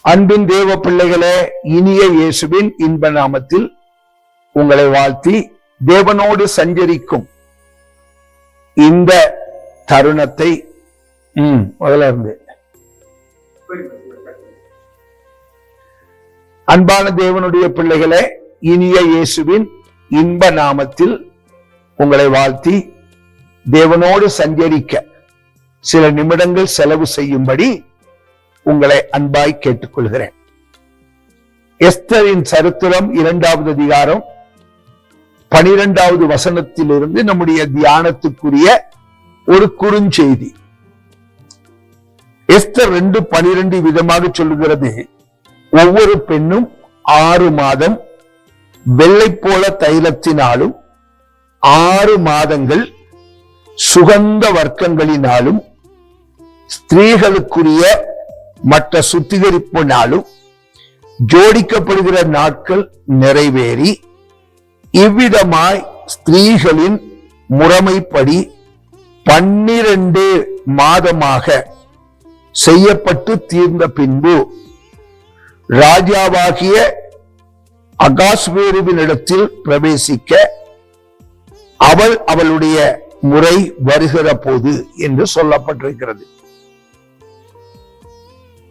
அன்பின் தேவ பிள்ளைகளே, இனிய இயேசுவின் இன்ப நாமத்தில் உங்களை வாழ்த்தி தேவனோடு சஞ்சரிக்கும் இந்த தருணத்தை முதல்ல இருந்து அன்பான தேவனுடைய பிள்ளைகளே, இனிய இயேசுவின் இன்ப நாமத்தில் உங்களை வாழ்த்தி தேவனோடு சஞ்சரிக்க சில நிமிடங்கள் செலவு செய்யும்படி உங்களை அன்பாய் கேட்டுக்கொள்கிறேன். எஸ்தரின் சரித்திரம் 2வது அதிகாரம் 12வது வசனத்திலிருந்து நம்முடைய தியானத்துக்குரிய ஒரு குறுஞ்செய்தி. எஸ்தர் 2:12 விதமாக சொல்லுகிறது, ஒவ்வொரு பெண்ணும் 6 மாதம் வெள்ளை போல தைலத்தினாலும் 6 மாதங்கள் சுகந்த வர்க்கங்களினாலும் ஸ்திரீகளுக்குரிய மற்ற சுத்திகரிப்பு நாளும் ஜோடிக்கப்படுகிற நாட்கள் நிறைவேறி இவ்விதமாய் ஸ்திரீகளின் முறைமைப்படி 12 மாதமாக செய்யப்பட்டு தீர்ந்த பின்பு ராஜாவாகிய அகாஸ்வேருவினிடத்தில் பிரவேசிக்க அவளுடைய முறை வருகிற போது என்று சொல்லப்பட்டிருக்கிறது.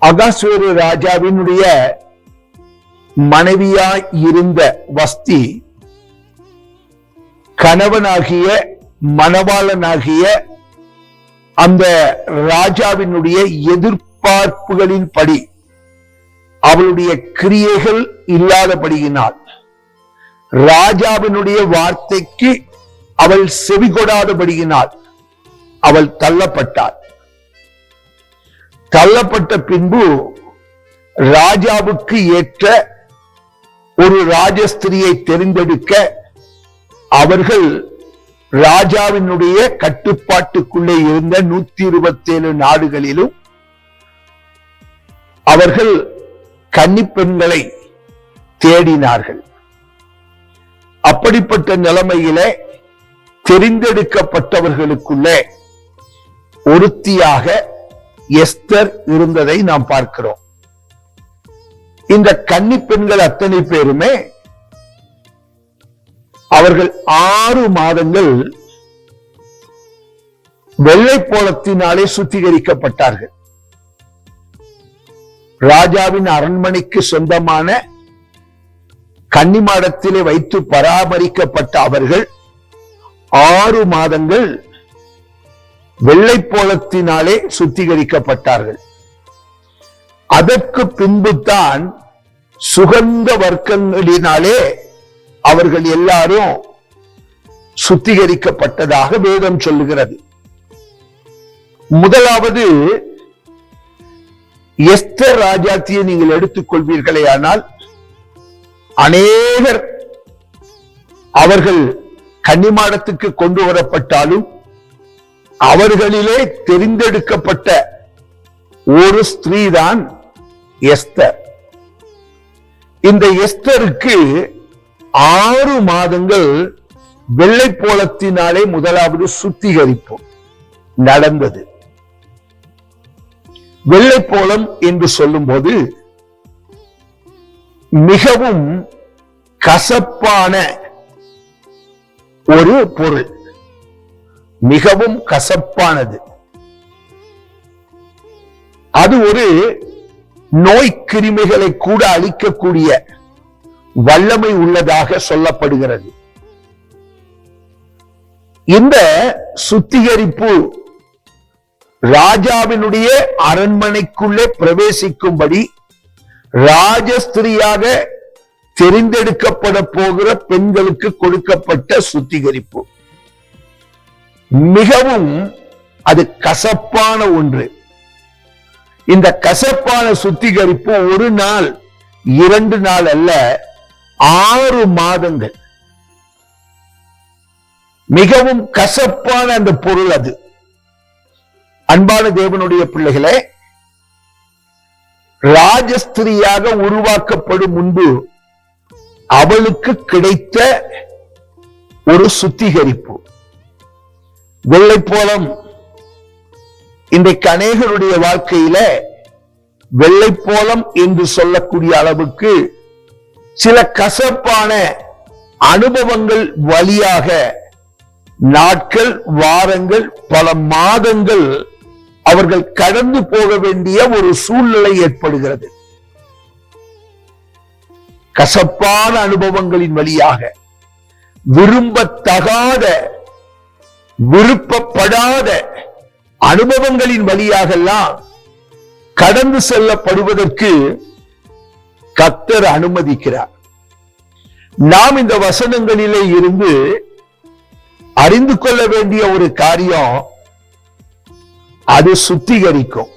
அகாஸ்வேரு ராஜாவினுடைய மனைவியாய் இருந்த வஸ்தி கணவனாகிய மணவாளனாகிய அந்த ராஜாவினுடைய எதிர்பார்ப்புகளின்படி அவளுடைய கிரியைகள் இல்லாதபடியினால் ராஜாவினுடைய வார்த்தைக்கு அவள் செவிகொடாதபடியினால் அவள் தள்ளப்பட்டாள். தள்ளப்பட்ட பின்பு ராஜாவுக்கு ஏற்ற ஒரு ராஜஸ்திரியை தெரிந்தெடுக்க அவர்கள் ராஜாவினுடைய கட்டுப்பாட்டுக்குள்ளே இருந்த 127 நாடுகளிலும் அவர்கள் கன்னிப்பெண்களை தேடினார்கள். அப்படிப்பட்ட நிலைமையிலே தெரிந்தெடுக்கப்பட்டவர்களுக்குள்ளே ஒருத்தியாக எஸ்தர் இருந்ததை நாம் பார்க்கிறோம். இந்த கன்னி பெண்கள் அத்தனை பேருமே அவர்கள் 6 மாதங்கள் வெள்ளை போலத்தினாலே சுத்திகரிக்கப்பட்டார்கள். ராஜாவின் அரண்மனைக்கு சொந்தமான கன்னிமாடத்திலே வைத்து பராமரிக்கப்பட்ட அவர்கள் 6 மாதங்கள் வெள்ளை போலத்தினாலே சுத்திகரிக்கப்பட்டார்கள். அதற்கு பின்புதான் சுகந்த வர்க்கங்களினாலே அவர்கள் எல்லாரும் சுத்திகரிக்கப்பட்டதாக வேதம் சொல்லுகிறது. முதலாவது எஸ்தர் ராஜாத்தியை நீங்கள் எடுத்துக் கொள்வீர்களே ஆனால் அநேகர் அவர்கள் கன்னிமாடத்துக்கு கொண்டு வரப்பட்டாலும் அவர்களிலே தெரிந்தெடுக்கப்பட்ட ஒரு ஸ்திரீதான் எஸ்தர். இந்த எஸ்தருக்கு 6 மாதங்கள் வெள்ளை போலத்தினாலே முதலாவது சுத்திகரிப்பு நடந்தது. வெள்ளை போலம் என்று சொல்லும்போது மிகவும் கசப்பான ஒரு பொருள், மிகவும் கசப்பானது. அது ஒரு நோய் கிருமிகளை கூட அழிக்கக்கூடிய வல்லமை உள்ளதாக சொல்லப்படுகிறது. இந்த சுத்திகரிப்பு ராஜாவினுடைய அரண்மனைக்குள்ளே பிரவேசிக்கும்படி ராஜஸ்திரியாக தெரிந்தெடுக்கப்பட போகிற பெண்களுக்கு கொடுக்கப்பட்ட சுத்திகரிப்பு. மிகவும் அது கசப்பான ஒன்று. இந்த கசப்பான சுத்திகரிப்பு 1 நாள் 2 நாள் அல்ல, 6 மாதங்கள் மிகவும் கசப்பான அந்த பொருள் அது. அன்பான தேவனுடைய பிள்ளைகளே, ராஜஸ்திரியாக உருவாக்கப்படும் முன்பு அவளுக்கு கிடைத்த ஒரு சுத்திகரிப்பு. வெள்ளை போலம் இன்றைக்கு அநேகருடைய வாழ்க்கையில வெள்ளைப்போளம் என்று சொல்லக்கூடிய அளவுக்கு சில கசப்பான அனுபவங்கள் வழியாக நாட்கள், வாரங்கள், பல மாதங்கள் அவர்கள் கடந்து போக வேண்டிய ஒரு சூழ்நிலை ஏற்படுகிறது. கசப்பான அனுபவங்களின் வழியாக, விரும்பத்தகாத, விருப்பப்படாத அனுபவங்களின் வழியாக எல்லாம் கடந்து செல்லப்படுவதற்கு கர்த்தர் அனுமதிக்கிறார். நாம் இந்த வசனங்களிலே இருந்து அறிந்து கொள்ள வேண்டிய ஒரு காரியம், அது சுத்திகரிக்கும்.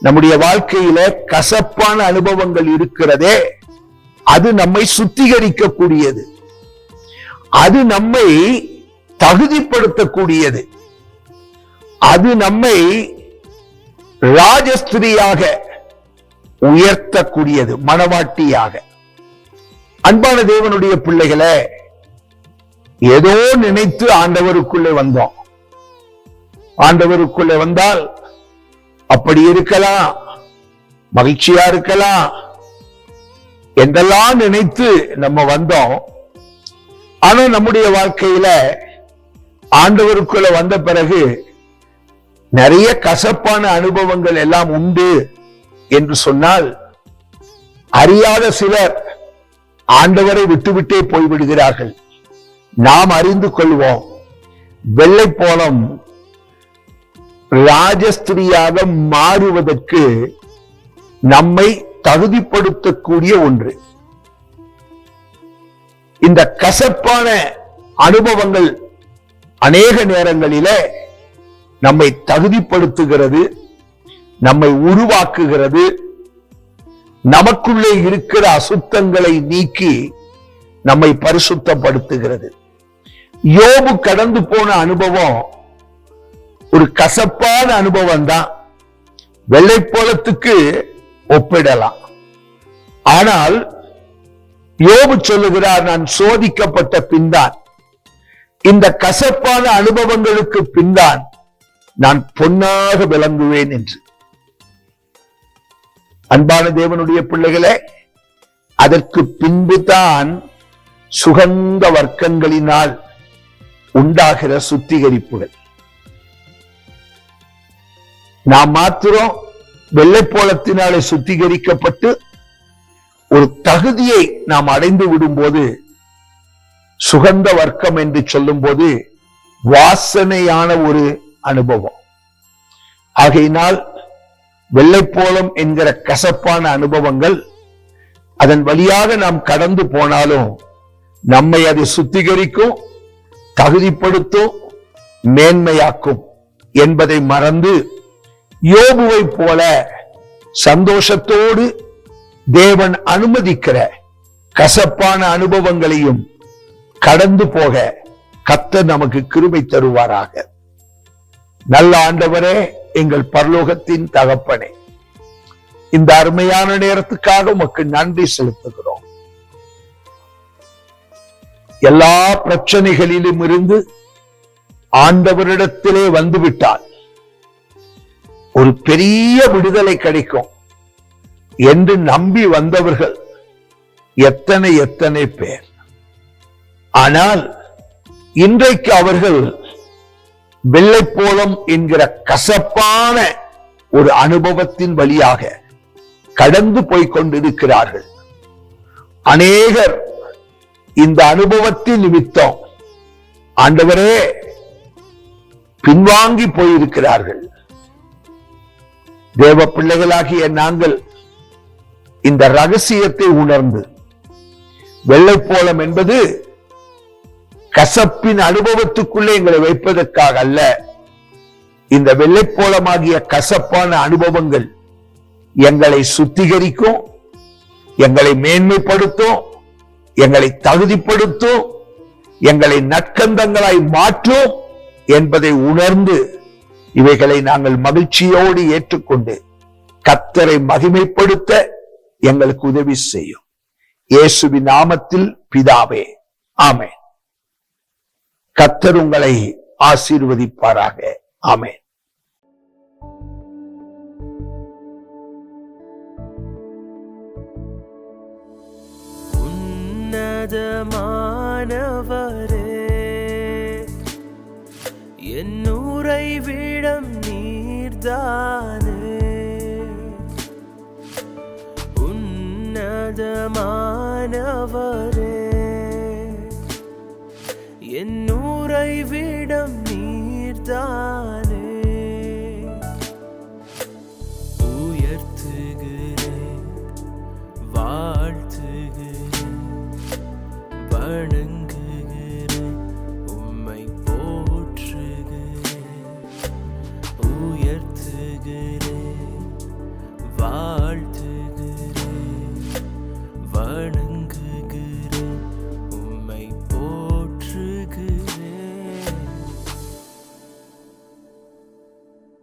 நம்முடைய வாழ்க்கையில கசப்பான அனுபவங்கள் இருக்கிறதே, அது நம்மை சுத்திகரிக்கக்கூடியது, அது நம்மை தகுதிப்படுத்தக்கூடியது, அது நம்மை ராஜஸ்திரியாக உயர்த்தக்கூடியது, மணவாட்டியாக. அன்பான தேவனுடைய பிள்ளைகளே, ஏதோ நினைத்து ஆண்டவருக்குள்ளே வந்தோம். ஆண்டவருக்குள்ளே வந்தால் அப்படி இருக்கலாம், மகிழ்ச்சியா இருக்கலாம் என்றெல்லாம் நினைத்து நம்ம வந்தோம். ஆனா நம்முடைய வாழ்க்கையில ஆண்டவருக்குள்ள வந்த பிறகு நிறைய கசப்பான அனுபவங்கள் எல்லாம் உண்டு என்று சொன்னால், அறியாத சிலர் ஆண்டவரை விட்டுவிட்டே போய்விடுகிறார்கள். நாம் அறிந்து கொள்வோம், வெள்ளைப்போளம் ராஜஸ்திரியாக மாறுவதற்கு நம்மை தகுதிப்படுத்தக்கூடிய ஒன்று. இந்த கசப்பான அனுபவங்கள் அநேக நேரங்களிலே நம்மை தகுதிப்படுத்துகிறது, நம்மை உருவாக்குகிறது, நமக்குள்ளே இருக்கிற அசுத்தங்களை நீக்கி நம்மை பரிசுத்தப்படுத்துகிறது. யோபு கடந்து போன அனுபவம் ஒரு கசப்பான அனுபவம் தான், வெள்ளைப்போளத்துக்கு ஒப்பிடலாம். ஆனால் யோபு சொல்லுகிறார், நான் சோதிக்கப்பட்ட பின்தான், இந்த கசப்பான அனுபவங்களுக்கு பின்தான் நான் பொன்னாக விளங்குவேன் என்று. அன்பான தேவனுடைய பிள்ளைகளே, அதற்கு பின்புதான் சுகந்த வர்க்கங்களினால் உண்டாகிற சுத்திகரிப்புகள். நாம் மாத்திரம் வெள்ளைப்போளத்தினாலே சுத்திகரிக்கப்பட்டு ஒரு தகுதியை நாம் அடைந்து விடும்போது, சுகந்த வர்க்கம் என்று சொல்லும் போது வாசனையான ஒரு அனுபவம். ஆகையினால் வெள்ளைப்போளம் என்கிற கசப்பான அனுபவங்கள் அதன் வழியாக நாம் கடந்து போனாலும் நம்மை அது சுத்திகரிக்கும், தகுதிப்படுத்தும், மேன்மையாக்கும் என்பதை மறந்து யோபுவை போல சந்தோஷத்தோடு தேவன் அனுமதிக்கிற கசப்பான அனுபவங்களையும் கடந்து போக கர்த்தர் நமக்கு கிருபை தருவாராக. நல்ல ஆண்டவரே, எங்கள் பரலோகத்தின் தகப்பனே, இந்த அருமையான நேரத்துக்காக உமக்கு நன்றி செலுத்துகிறோம். எல்லா பிரச்சனைகளிலும் இருந்து ஆண்டவரிடத்திலே வந்துவிட்டால் ஒரு பெரிய விடுதலை கிடைக்கும் என்று நம்பி வந்தவர்கள் எத்தனை எத்தனை பேர். ஆனால் இன்றைக்கு அவர்கள் வெள்ளைப்போளம் என்கிற கசப்பான ஒரு அனுபவத்தின் வழியாக கடந்து போய் கொண்டிருக்கிறார்கள். அநேகர் இந்த அனுபவத்தின் நிமித்தம் ஆண்டவரே பின்வாங்கி போயிருக்கிறார்கள். தேவ பிள்ளைகளாகிய நாங்கள் இந்த ரகசியத்தை உணர்ந்து, வெள்ளைப்போளம் என்பது கசப்பின் அனுபவத்துக்குள்ளே எங்களை வைப்பதற்காக அல்ல, இந்த வெள்ளைப்போளமாகிய கசப்பான அனுபவங்கள் எங்களை சுத்திகரிக்கும், எங்களை மேன்மைப்படுத்தும், எங்களை தகுதிப்படுத்தும், எங்களை நற்கந்தங்களாய் மாற்றும் என்பதை உணர்ந்து இவைகளை நாங்கள் மகிழ்ச்சியோடு ஏற்றுக்கொண்டு கர்த்தரை மகிமைப்படுத்த எங்களுக்கு உதவி செய்யும். இயேசுவின் நாமத்தில் பிதாவே, ஆமென். கர்த்தர் உங்களை ஆசீர்வதிப்பாராக. ஆமென். என் உறைவிடம் நீர்தானே, உன்னதமானவரே, என் உறைவிடம் நீர்தானே.